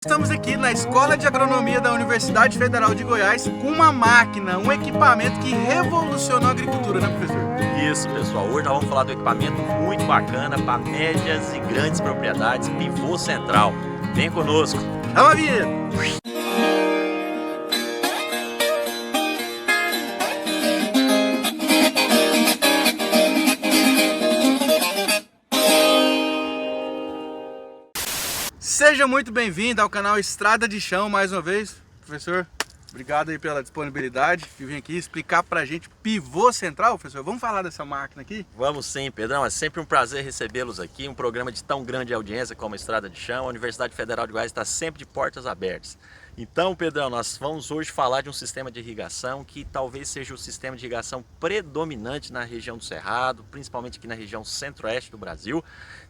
Estamos aqui na Escola de Agronomia da Universidade Federal de Goiás com uma máquina, um equipamento que revolucionou a agricultura, né, professor? Isso, pessoal. Hoje nós vamos falar de um equipamento muito bacana para médias e grandes propriedades, pivô central. Vem conosco. Vamos, vida! Seja muito bem-vindo ao canal Estrada de Chão mais uma vez. Professor, obrigado aí pela disponibilidade de vir aqui explicar pra gente pivô central, professor. Vamos falar dessa máquina aqui? Vamos sim, Pedrão. É sempre um prazer recebê-los aqui. Um programa de tão grande audiência como a Estrada de Chão. A Universidade Federal de Goiás está sempre de portas abertas. Então, Pedrão, nós vamos hoje falar de um sistema de irrigação que talvez seja o sistema de irrigação predominante na região do Cerrado, principalmente aqui na região centro-oeste do Brasil.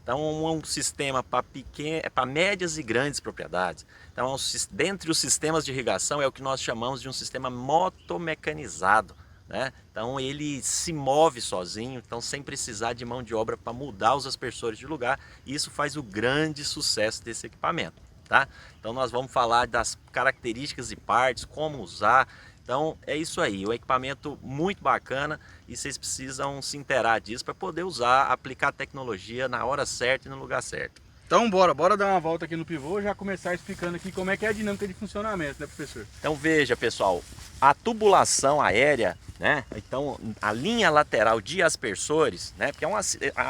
Então, é um sistema para médias e grandes propriedades. Então, dentre os sistemas de irrigação, é o que nós chamamos de um sistema motomecanizado, né? Então, ele se move sozinho, então sem precisar de mão de obra para mudar os aspersores de lugar. E isso faz o grande sucesso desse equipamento. Tá? Então nós vamos falar das características e partes, como usar. Então é isso aí, o equipamento muito bacana e vocês precisam se inteirar disso para poder usar, aplicar a tecnologia na hora certa e no lugar certo. Então bora dar uma volta aqui no pivô e já começar explicando aqui como é que é a dinâmica de funcionamento, né, professor? Então veja, pessoal, a tubulação aérea, né? Então a linha lateral de aspersores, né? Porque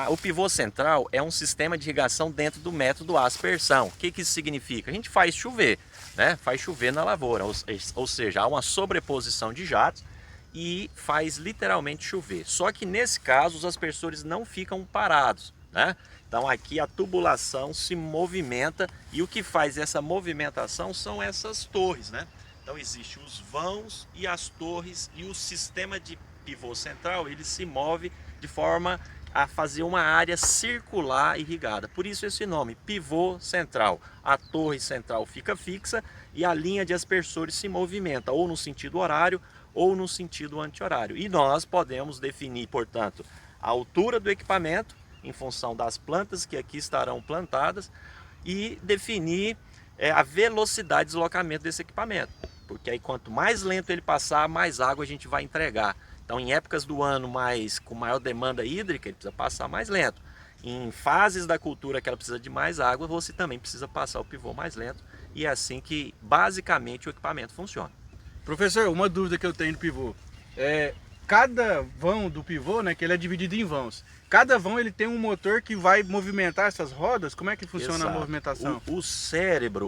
o pivô central é um sistema de irrigação dentro do método aspersão. O que isso significa? A gente faz chover, né? Faz chover na lavoura, ou seja, há uma sobreposição de jatos e faz literalmente chover. Só que nesse caso os aspersores não ficam parados, né? Então aqui a tubulação se movimenta e o que faz essa movimentação são essas torres, né? Então existem os vãos e as torres e o sistema de pivô central ele se move de forma a fazer uma área circular irrigada. Por isso esse nome, pivô central. A torre central fica fixa e a linha de aspersores se movimenta ou no sentido horário ou no sentido anti-horário. E nós podemos definir, portanto, a altura do equipamento em função das plantas que aqui estarão plantadas e definir a velocidade de deslocamento desse equipamento, porque aí quanto mais lento ele passar, mais água a gente vai entregar. Então em épocas do ano com maior demanda hídrica, ele precisa passar mais lento. Em fases da cultura que ela precisa de mais água, você também precisa passar o pivô mais lento e é assim que basicamente o equipamento funciona. Professor, uma dúvida que eu tenho do pivô cada vão do pivô, né, que ele é dividido em vãos. Cada vão ele tem um motor que vai movimentar essas rodas. Como é que funciona Exato. A movimentação? O cérebro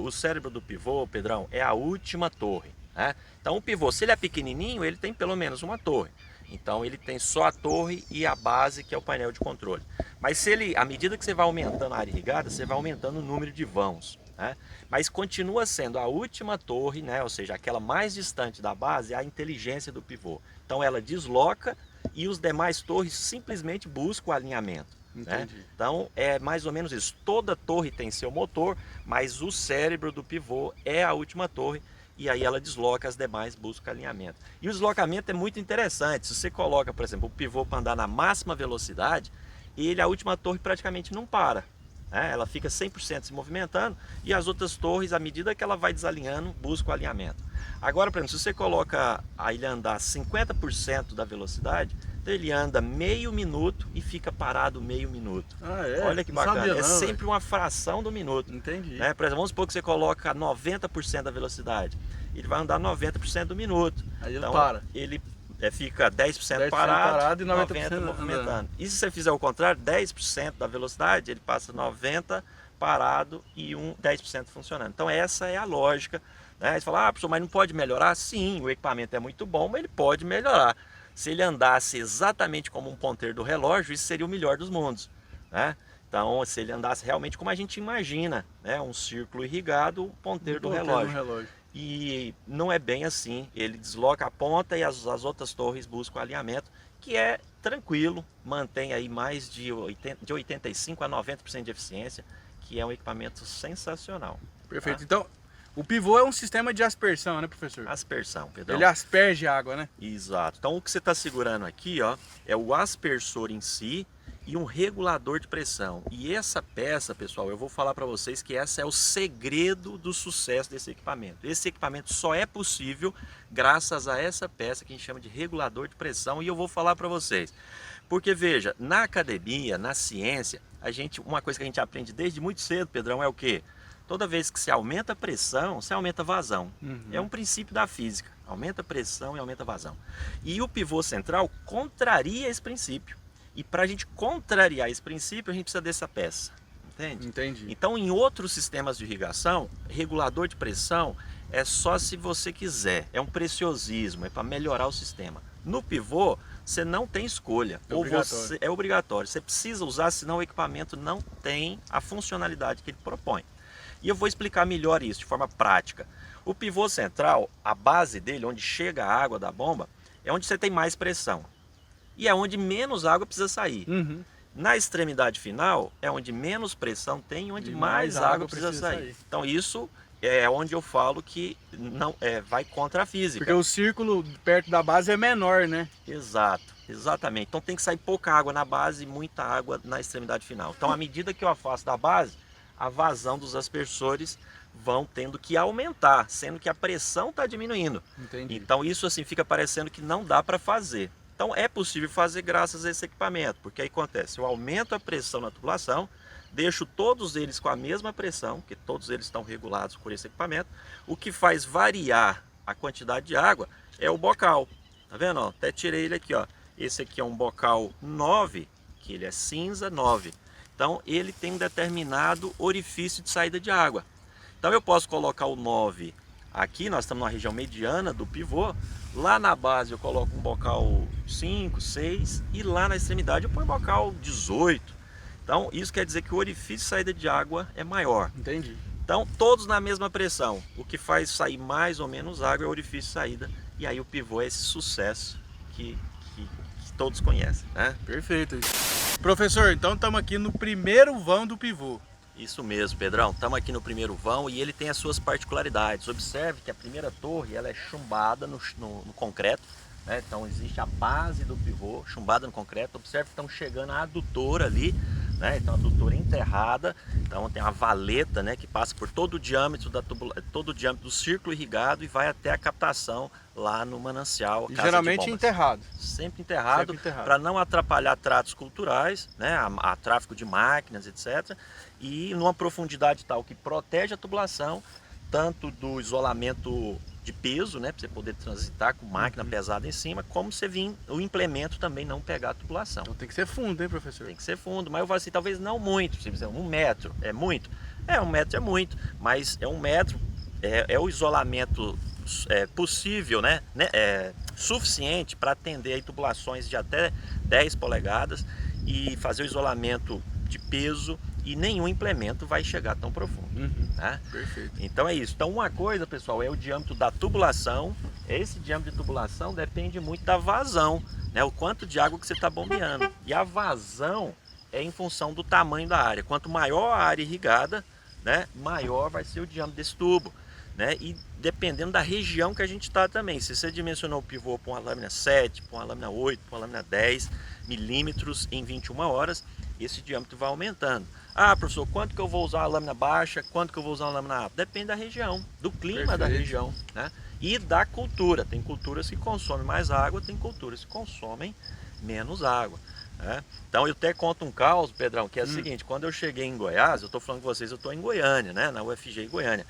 do pivô, Pedrão, é a última torre, né? Então o pivô, se ele é pequenininho, ele tem pelo menos uma torre. Então ele tem só a torre e a base, que é o painel de controle. Mas se ele, à medida que você vai aumentando a área irrigada, você vai aumentando o número de vãos, né? Mas continua sendo a última torre, né? Ou seja, aquela mais distante da base, a inteligência do pivô. Então ela desloca e os demais torres simplesmente buscam o alinhamento. Né? Então é mais ou menos isso. Toda torre tem seu motor, mas o cérebro do pivô é a última torre e aí ela desloca, as demais buscam alinhamento. E o deslocamento é muito interessante. Se você coloca, por exemplo, o pivô para andar na máxima velocidade, a última torre praticamente não para. Ela fica 100% se movimentando e as outras torres, à medida que ela vai desalinhando, buscam o alinhamento. Agora, por exemplo, se você coloca ele andar 50% da velocidade, então ele anda meio minuto e fica parado meio minuto. Olha que bacana, é sempre uma fração do minuto. Entendi. Por exemplo, vamos supor que você coloca 90% da velocidade, ele vai andar 90% do minuto. Aí ele então, para. Ele fica 10% parado e 90% movimentando. E se você fizer o contrário, 10% da velocidade, ele passa 90% parado e 10% funcionando. Então essa é a lógica. Né? Você fala, professor, mas não pode melhorar? Sim, o equipamento é muito bom, mas ele pode melhorar. Se ele andasse exatamente como um ponteiro do relógio, isso seria o melhor dos mundos. Né? Então, se ele andasse realmente como a gente imagina, né? Um círculo irrigado, um ponteiro do relógio. E não é bem assim, ele desloca a ponta e as outras torres buscam alinhamento, que é tranquilo, mantém aí mais de 85% a 90% de eficiência, que é um equipamento sensacional. Perfeito, Tá? Então o pivô é um sistema de aspersão, né, professor? Aspersão, Pedrão. Ele asperge água, né? Exato, então o que você está segurando aqui, ó, é o aspersor em si e um regulador de pressão. E essa peça, pessoal, eu vou falar para vocês que essa é o segredo do sucesso desse equipamento. Esse equipamento só é possível graças a essa peça que a gente chama de regulador de pressão, e eu vou falar para vocês. Porque veja, na academia, na ciência, uma coisa que a gente aprende desde muito cedo, Pedrão, é o quê? Toda vez que você aumenta a pressão, você aumenta a vazão. É um princípio da física. Aumenta a pressão e aumenta a vazão. E o pivô central contraria esse princípio. E para a gente contrariar esse princípio, a gente precisa dessa peça. Entende? Entendi. Então, em outros sistemas de irrigação, regulador de pressão é só se você quiser. É um preciosismo, é para melhorar o sistema. No pivô, você não tem escolha. É obrigatório. Você precisa usar, senão o equipamento não tem a funcionalidade que ele propõe. E eu vou explicar melhor isso de forma prática. O pivô central, a base dele, onde chega a água da bomba, é onde você tem mais pressão. E é onde menos água precisa sair. Na extremidade final, é onde menos pressão tem e onde mais água precisa sair. Então isso é onde eu falo que não vai contra a física. Porque o círculo perto da base é menor, né? Exato, exatamente. Então tem que sair pouca água na base e muita água na extremidade final. Então à medida que eu afasto da base, a vazão dos aspersores vão tendo que aumentar, sendo que a pressão está diminuindo. Entendi. Então isso assim fica parecendo que não dá para fazer. Então é possível fazer graças a esse equipamento, porque aí acontece, eu aumento a pressão na tubulação, deixo todos eles com a mesma pressão, que todos eles estão regulados por esse equipamento. O que faz variar a quantidade de água é o bocal. Tá vendo? Ó, até tirei ele aqui, ó. Esse aqui é um bocal 9, que ele é cinza 9. Então ele tem um determinado orifício de saída de água. Então eu posso colocar o 9 aqui, nós estamos na região mediana do pivô. Lá na base eu coloco um bocal 5, 6 e lá na extremidade eu ponho um bocal 18. Então isso quer dizer que o orifício de saída de água é maior. Entendi. Então todos na mesma pressão. O que faz sair mais ou menos água é o orifício de saída. E aí o pivô é esse sucesso que todos conhecem, né? Perfeito. Professor, então estamos aqui no primeiro vão do pivô. Isso mesmo, Pedrão. Estamos aqui no primeiro vão e ele tem as suas particularidades. Observe que a primeira torre ela é chumbada no concreto, né? Então existe a base do pivô chumbada no concreto. Observe que estamos chegando a adutora ali, né? Então a adutora enterrada. Então tem uma valeta, né, que passa por todo o diâmetro todo o diâmetro do círculo irrigado e vai até a captação lá no manancial. E geralmente enterrado. Sempre enterrado, para não atrapalhar tratos culturais, né, a tráfego de máquinas, etc. E numa profundidade tal que protege a tubulação, tanto do isolamento de peso, né, para você poder transitar com máquina pesada em cima, como você vir o implemento também não pegar a tubulação. Então tem que ser fundo, hein, professor? Tem que ser fundo, mas eu falo assim, talvez não muito. Se você 1 metro é muito? 1 metro é muito, mas 1 metro é o isolamento possível, né? Suficiente para atender aí tubulações de até 10 polegadas e fazer o isolamento de peso, e nenhum implemento vai chegar tão profundo. Né? Perfeito. Então é isso. Então uma coisa, pessoal, é o diâmetro da tubulação. Esse diâmetro de tubulação depende muito da vazão, né? O quanto de água que você está bombeando. E a vazão é em função do tamanho da área. Quanto maior a área irrigada, né, maior vai ser o diâmetro desse tubo. Né? E dependendo da região que a gente está também. Se você dimensionou o pivô para uma lâmina 7, para uma lâmina 8, para uma lâmina 10 milímetros em 21 horas, esse diâmetro vai aumentando. Ah, professor, quanto que eu vou usar uma lâmina baixa, quanto que eu vou usar uma lâmina alta? Depende da região, do clima da região, né? E da cultura. Tem culturas que consomem mais água, tem culturas que consomem menos água. Né? Então eu até conto um caos, Pedrão, que é o seguinte: quando eu cheguei em Goiás, eu estou falando com vocês, eu estou em Goiânia, né? Na UFG Goiânia.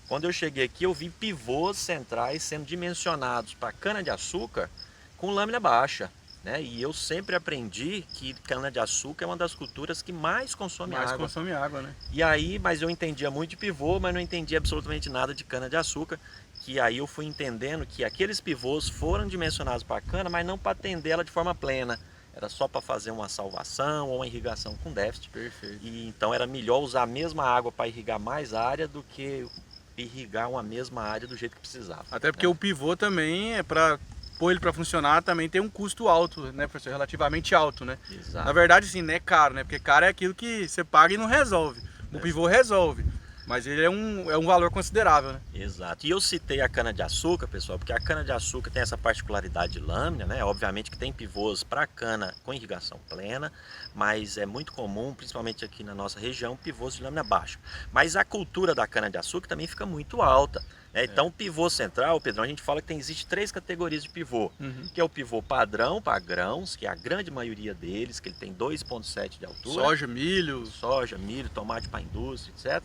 Quando eu cheguei aqui, eu vi pivôs centrais sendo dimensionados para cana-de-açúcar com lâmina baixa. Né? E eu sempre aprendi que cana-de-açúcar é uma das culturas que mais consome água. Mais consome água, né? E aí, mas eu entendia muito de pivô, mas não entendia absolutamente nada de cana-de-açúcar. Que aí eu fui entendendo que aqueles pivôs foram dimensionados para cana, mas não para atender ela de forma plena. Era só para fazer uma salvação ou uma irrigação com déficit. Perfeito. E então era melhor usar a mesma água para irrigar mais área do que irrigar uma mesma área do jeito que precisava. Até porque o pivô também é para pôr ele para funcionar, também tem um custo alto, né, professor? Relativamente alto, né? Exato. Na verdade, sim, não é caro, né? Porque caro é aquilo que você paga e não resolve. O pivô resolve. Mas ele é um valor considerável, né? Exato. E eu citei a cana-de-açúcar, pessoal, porque a cana-de-açúcar tem essa particularidade de lâmina, né? Obviamente que tem pivôs para cana com irrigação plena, mas é muito comum, principalmente aqui na nossa região, pivôs de lâmina baixa. Mas a cultura da cana-de-açúcar também fica muito alta. Então o pivô central, Pedrão, a gente fala que existe 3 categorias de pivô, que é o pivô padrão para grãos, que é a grande maioria deles, que ele tem 2,7 de altura. Soja, milho, tomate para indústria, etc.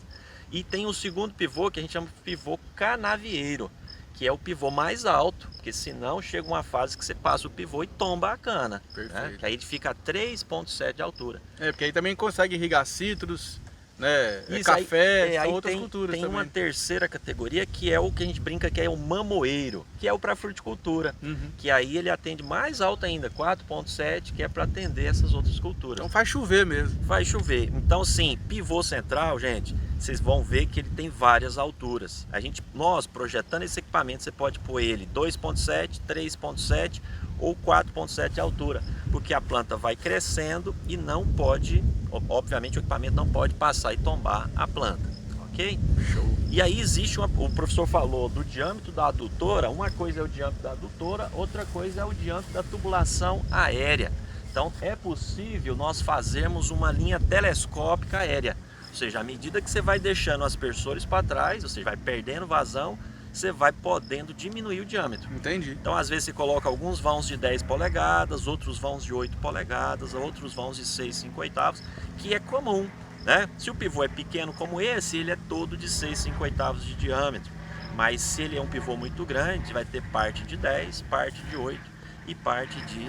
E tem o segundo pivô, que a gente chama de pivô canavieiro, que é o pivô mais alto, porque senão chega uma fase que você passa o pivô e tomba a cana. Perfeito. Né? Que aí ele fica a 3,7 de altura. Porque aí também consegue irrigar citros, né? Isso, café, são aí outras culturas tem também. uma terceira categoria que é o que a gente brinca que é o mamoeiro, que é o para fruticultura, que aí ele atende mais alto ainda, 4,7, que é para atender essas outras culturas. Então faz chover mesmo. Vai chover. Então sim, pivô central, gente, vocês vão ver que ele tem várias alturas. Nós projetando esse equipamento, você pode pôr ele 2,7, 3,7 ou 4,7 de altura, porque a planta vai crescendo e não pode, obviamente o equipamento não pode passar e tombar a planta, ok? Show. E aí existe, o professor falou do diâmetro da adutora, uma coisa é o diâmetro da adutora, outra coisa é o diâmetro da tubulação aérea. Então é possível nós fazermos uma linha telescópica aérea, ou seja, à medida que você vai deixando os aspersores para trás, ou seja, vai perdendo vazão, você vai podendo diminuir o diâmetro. Entendi. Então às vezes você coloca alguns vãos de 10 polegadas, outros vãos de 8 polegadas, outros vãos de 6,5, que é comum, né? Se o pivô é pequeno como esse, ele é todo de 6,5 de diâmetro. Mas se ele é um pivô muito grande, vai ter parte de 10, parte de 8 e parte de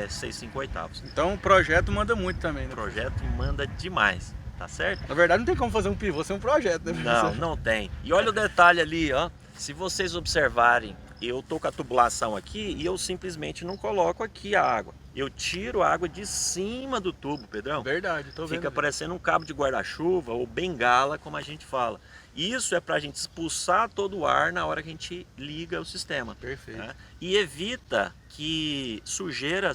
6,5. Então o projeto manda muito também, né? O projeto manda demais. Tá certo? Na verdade não tem como fazer um pivô sem um projeto, né? Não tem. E olha o detalhe ali, ó. Se vocês observarem, eu tô com a tubulação aqui e eu simplesmente não coloco aqui a água. Eu tiro a água de cima do tubo, Pedrão. Verdade, tô vendo. Fica parecendo um cabo de guarda-chuva ou bengala, como a gente fala. Isso é pra gente expulsar todo o ar na hora que a gente liga o sistema. Perfeito. Né? E evita que sujeira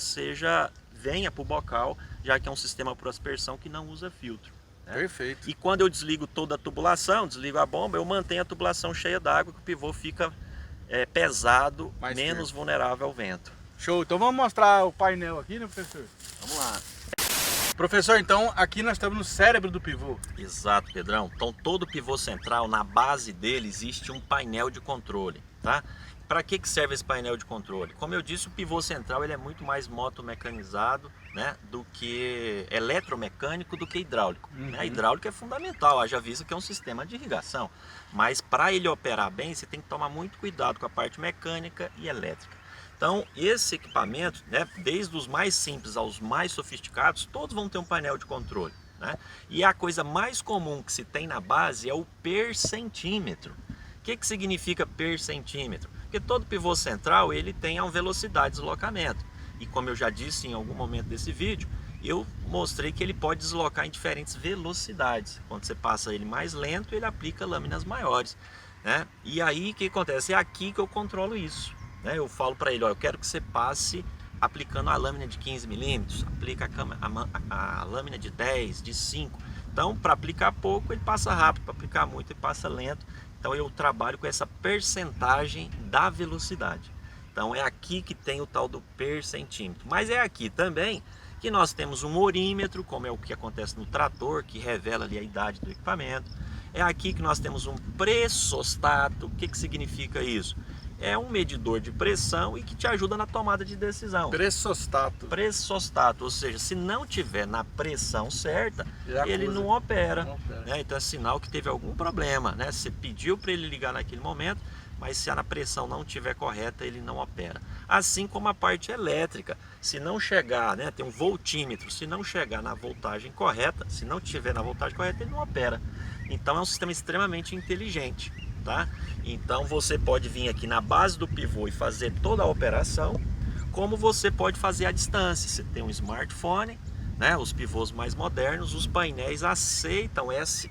venha pro bocal, já que é um sistema por aspersão que não usa filtro. Perfeito. E quando eu desligo toda a tubulação, desligo a bomba, eu mantenho a tubulação cheia d'água, que o pivô fica pesado, menos vulnerável ao vento. Show, então vamos mostrar o painel aqui, né, professor? Vamos lá. Professor, então aqui nós estamos no cérebro do pivô. Exato, Pedrão. Então todo pivô central, na base dele existe um painel de controle, tá? Para que serve esse painel de controle? Como eu disse, o pivô central ele é muito mais motomecanizado, né, do que eletromecânico do que hidráulico. Né? Hidráulico é fundamental, haja vista que é um sistema de irrigação. Mas para ele operar bem, você tem que tomar muito cuidado com a parte mecânica e elétrica. Então esse equipamento, né, desde os mais simples aos mais sofisticados, todos vão ter um painel de controle. Né? E a coisa mais comum que se tem na base é o per centímetro. O que significa per centímetro? Porque todo pivô central ele tem uma velocidade de deslocamento. E como eu já disse em algum momento desse vídeo, eu mostrei que ele pode deslocar em diferentes velocidades. Quando você passa ele mais lento, ele aplica lâminas maiores. Né? E aí o que acontece? É aqui que eu controlo isso. Né? Eu falo para ele, ó, eu quero que você passe aplicando a lâmina de 15 milímetros, aplica a lâmina de 10, de 5. Então para aplicar pouco ele passa rápido, para aplicar muito ele passa lento. Então eu trabalho com essa percentagem da velocidade. Então é aqui que tem o tal do per centímetro. Mas é aqui também que nós temos um orímetro, como é o que acontece no trator, que revela ali a idade do equipamento. É aqui que nós temos um pressostato. O que significa isso? É um medidor de pressão e que te ajuda na tomada de decisão. Pressostato. Pressostato, ou seja, se não tiver na pressão certa, ele não opera. Né? Então é sinal que teve algum problema. Né? Você pediu para ele ligar naquele momento, mas se a pressão não estiver correta, ele não opera. Assim como a parte elétrica, se não chegar, né, tem um voltímetro, se não chegar na voltagem correta, se não tiver na voltagem correta, ele não opera. Então é um sistema extremamente inteligente. Tá? Então você pode vir aqui na base do pivô e fazer toda a operação, como você pode fazer à distância. Você tem um smartphone, né? Os pivôs mais modernos, os painéis aceitam essa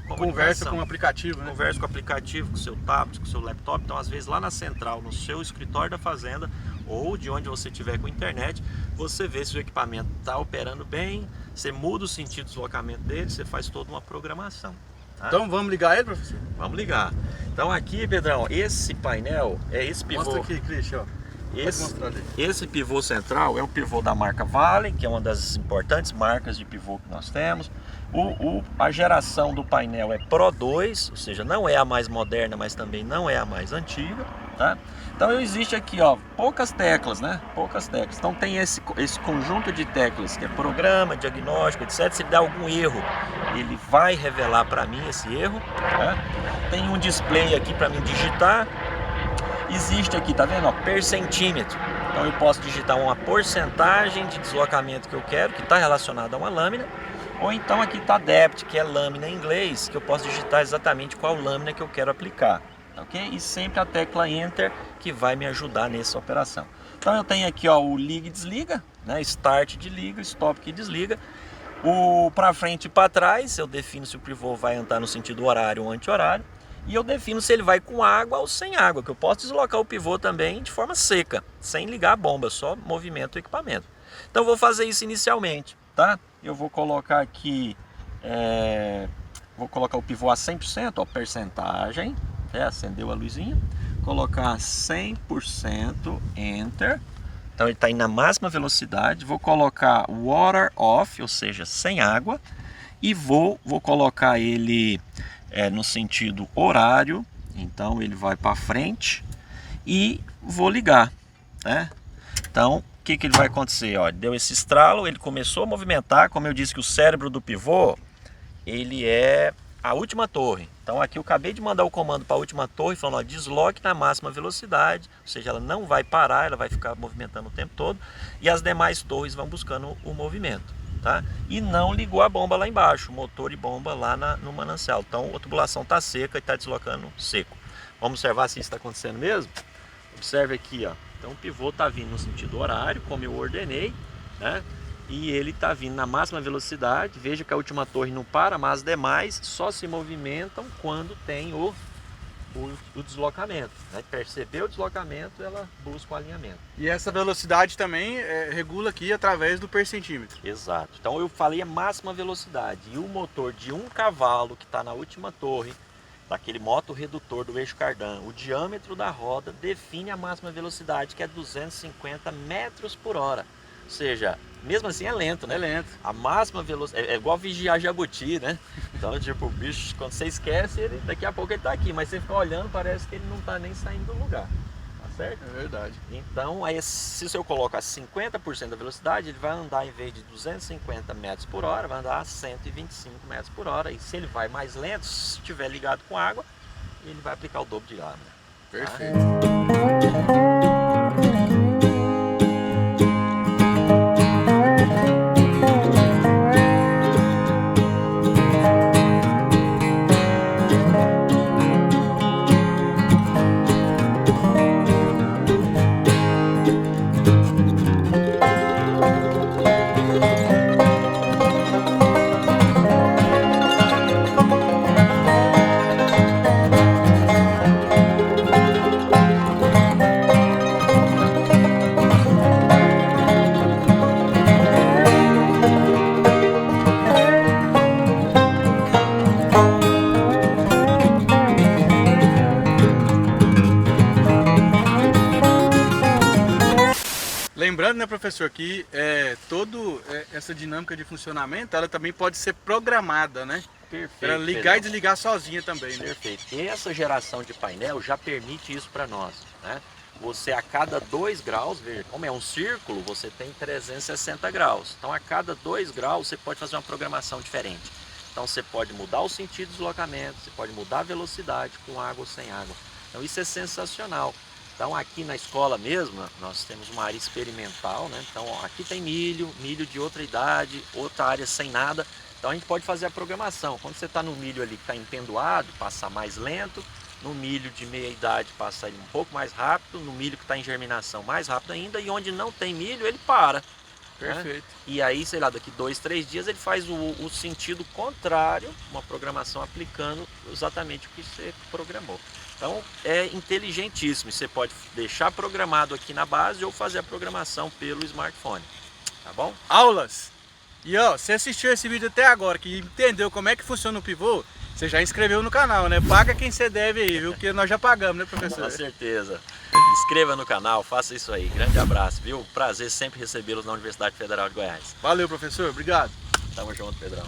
comunicação. Conversa com o aplicativo, né? Conversa com o aplicativo, com o seu tablet, com o seu laptop. Então às vezes lá na central, no seu escritório da fazenda ou de onde você estiver com internet, você vê se o equipamento está operando bem, você muda o sentido de deslocamento dele, você faz toda uma programação. Tá? Então vamos ligar ele, professor? Vamos ligar. Então aqui, Pedrão, esse painel é esse pivô. Mostra aqui, Christian. Esse pivô central é um pivô da marca Vale, que é uma das importantes marcas de pivô que nós temos. A geração do painel é Pro 2, ou seja, não é a mais moderna, mas também não é a mais antiga, tá? Então existe aqui, ó, poucas teclas, né? Poucas teclas. Então tem esse conjunto de teclas que é programa, diagnóstico, etc. Se der algum erro, ele vai revelar para mim esse erro, tá? Tem um display aqui para mim digitar. Existe aqui, tá vendo, ó, percentímetro. Então eu posso digitar uma porcentagem de deslocamento que eu quero, que está relacionado a uma lâmina. Ou então aqui está depth, que é lâmina em inglês, que eu posso digitar exatamente qual lâmina que eu quero aplicar. Ok? E sempre a tecla Enter, que vai me ajudar nessa operação. Então eu tenho aqui, ó, o liga e desliga, né? Start de liga, stop que desliga. O para frente e para trás, eu defino se o pivô vai andar no sentido horário ou anti-horário. E eu defino se ele vai com água ou sem água, que eu posso deslocar o pivô também de forma seca, sem ligar a bomba, só movimento o equipamento. Então eu vou fazer isso inicialmente, tá? Eu vou colocar aqui, vou colocar o pivô a 100%, ó, percentagem, acendeu a luzinha, colocar 100%, Enter. Então ele está indo na máxima velocidade. Vou colocar Water Off, ou seja, sem água, e vou colocar ele no sentido horário. Então ele vai para frente e vou ligar, né? Então o que ele vai acontecer? Ó, deu esse estralo, ele começou a movimentar. Como eu disse que o cérebro do pivô, ele é a última torre. Então aqui eu acabei de mandar o comando para a última torre, falando, ó, desloque na máxima velocidade, ou seja, ela não vai parar, ela vai ficar movimentando o tempo todo, e as demais torres vão buscando o movimento, tá? E não ligou a bomba lá embaixo, motor e bomba lá no manancial. Então a tubulação está seca e está deslocando seco. Vamos observar se isso está acontecendo mesmo? Observe aqui, ó. Então o pivô está vindo no sentido horário, como eu ordenei, né? E ele está vindo na máxima velocidade. Veja que a última torre não para, mas as demais só se movimentam quando tem o deslocamento, né? Percebeu o deslocamento, ela busca o alinhamento. E essa velocidade também regula aqui através do percentímetro. Exato. Então eu falei a máxima velocidade. E o motor de 1 cavalo que está na última torre, daquele moto redutor do eixo cardan, o diâmetro da roda define a máxima velocidade, que é 250 metros por hora. Ou seja, mesmo assim é lento, né? É lento. A máxima velocidade é igual vigiar jabuti, né? Então, tipo, o bicho, quando você esquece, daqui a pouco ele tá aqui, mas você fica olhando, parece que ele não tá nem saindo do lugar. Tá certo? É verdade. Então, aí, se eu coloco a 50% da velocidade, ele vai andar, em vez de 250 metros por hora, vai andar a 125 metros por hora. E se ele vai mais lento, se estiver ligado com água, ele vai aplicar o dobro de lâmina. Perfeito. Tá? Lembrando, né, professor, que essa dinâmica de funcionamento, ela também pode ser programada, né? Perfeito. Para ligar e desligar sozinha também, né? Perfeito. E essa geração de painel já permite isso para nós, né? Você a cada 2 graus, veja, como é um círculo, você tem 360 graus. Então a cada 2 graus você pode fazer uma programação diferente. Então você pode mudar o sentido de deslocamento, você pode mudar a velocidade com água ou sem água. Então isso é sensacional. Então aqui na escola mesmo, nós temos uma área experimental, né? Então ó, aqui tem milho de outra idade, outra área sem nada. Então a gente pode fazer a programação. Quando você está no milho ali que está empendoado, passar mais lento. No milho de meia idade passa ele um pouco mais rápido. No milho que está em germinação mais rápido ainda. E onde não tem milho ele para. Perfeito. Né? E aí, sei lá, daqui 2, 3 dias ele faz o sentido contrário, uma programação aplicando exatamente o que você programou. Então é inteligentíssimo, você pode deixar programado aqui na base ou fazer a programação pelo smartphone, tá bom? Aulas! E ó, você assistiu esse vídeo até agora, que entendeu como é que funciona o pivô, Você já inscreveu no canal, né? Paga quem você deve aí, viu? Porque nós já pagamos, né, professor? Com certeza. Inscreva no canal, faça isso aí. Grande abraço, viu? Prazer sempre recebê-los na Universidade Federal de Goiás. Valeu, professor. Obrigado. Tamo junto, Pedrão.